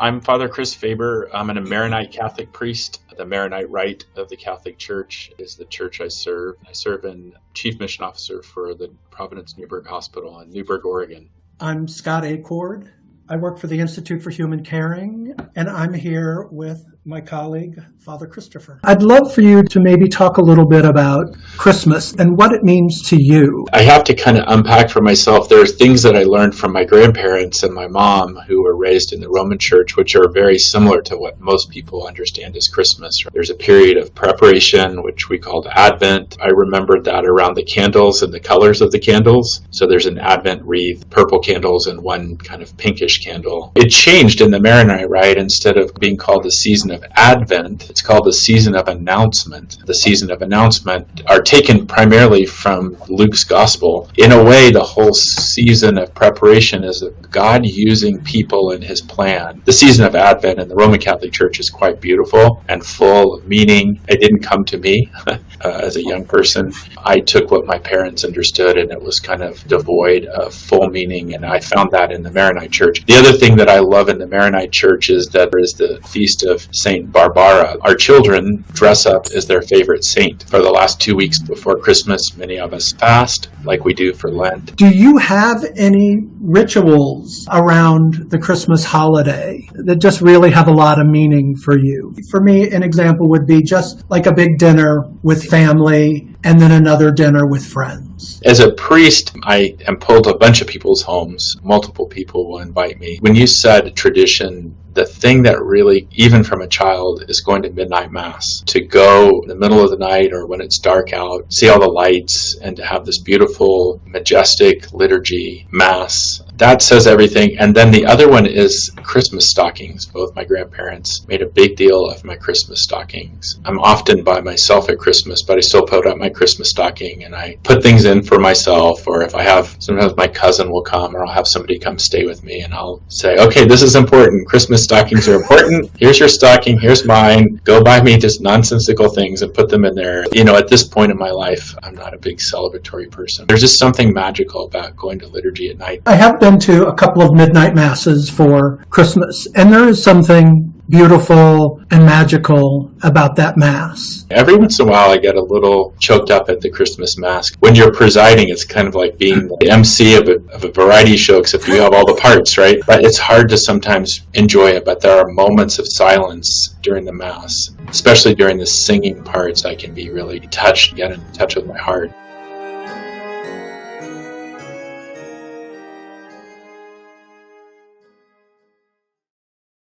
I'm Father Chris Fabre. I'm a Maronite Catholic priest. The Maronite Rite of the Catholic Church is the church I serve. I serve in Chief Mission Officer for the Providence Newburgh Hospital in Newburgh, Oregon. I'm Scott Acord. I work for the Institute for Human Caring, and I'm here with my colleague, Father Christopher. I'd love for you to maybe talk a little bit about Christmas and what it means to you. I have to kind of unpack for myself. There are things that I learned from my grandparents and my mom who were raised in the Roman Church, which are very similar to what most people understand as Christmas. There's a period of preparation, which we called Advent. I remembered that around the candles and the colors of the candles. So there's an Advent wreath, purple candles, and one kind of pinkish candle. It changed in the Maronite Rite. Instead of being called the season of Advent, it's called the season of announcement. The season of announcement are taken primarily from Luke's gospel. In a way, the whole season of preparation is God using people in his plan. The season of Advent in the Roman Catholic Church is quite beautiful and full of meaning. It didn't come to me as a young person. I took what my parents understood, and it was kind of devoid of full meaning, and I found that in the Maronite Church. The other thing that I love in the Maronite Church is that there is the feast of Saint Barbara. Our children dress up as their favorite saint. For the last 2 weeks before Christmas, many of us fast, like we do for Lent. Do you have any rituals around the Christmas holiday that just really have a lot of meaning for you? For me, an example would be just like a big dinner with family and then another dinner with friends. As a priest, I am pulled to a bunch of people's homes. Multiple people will invite me. When you said tradition, the thing that really, even from a child, is going to midnight mass. To go in the middle of the night or when it's dark out, see all the lights, and to have this beautiful, majestic liturgy mass. That says everything. And then the other one is Christmas stockings. Both my grandparents made a big deal of my Christmas stockings. I'm often by myself at Christmas, but I still put up my Christmas stocking and I put things in for myself. Or if I have, sometimes my cousin will come or I'll have somebody come stay with me and I'll say, okay, this is important. Christmas stockings are important. Here's your stocking. Here's mine. Go buy me just nonsensical things and put them in there. You know, at this point in my life, I'm not a big celebratory person. There's just something magical about going to liturgy at night. I have been to a couple of midnight masses for Christmas, and there is something beautiful and magical about that mass. Every once in a while I get a little choked up at the Christmas mass. When you're presiding, it's kind of like being the MC of a variety show, except you have all the parts, right? But it's hard to sometimes enjoy it, but there are moments of silence during the mass, especially during the singing parts. I can be really touched, get in touch with my heart.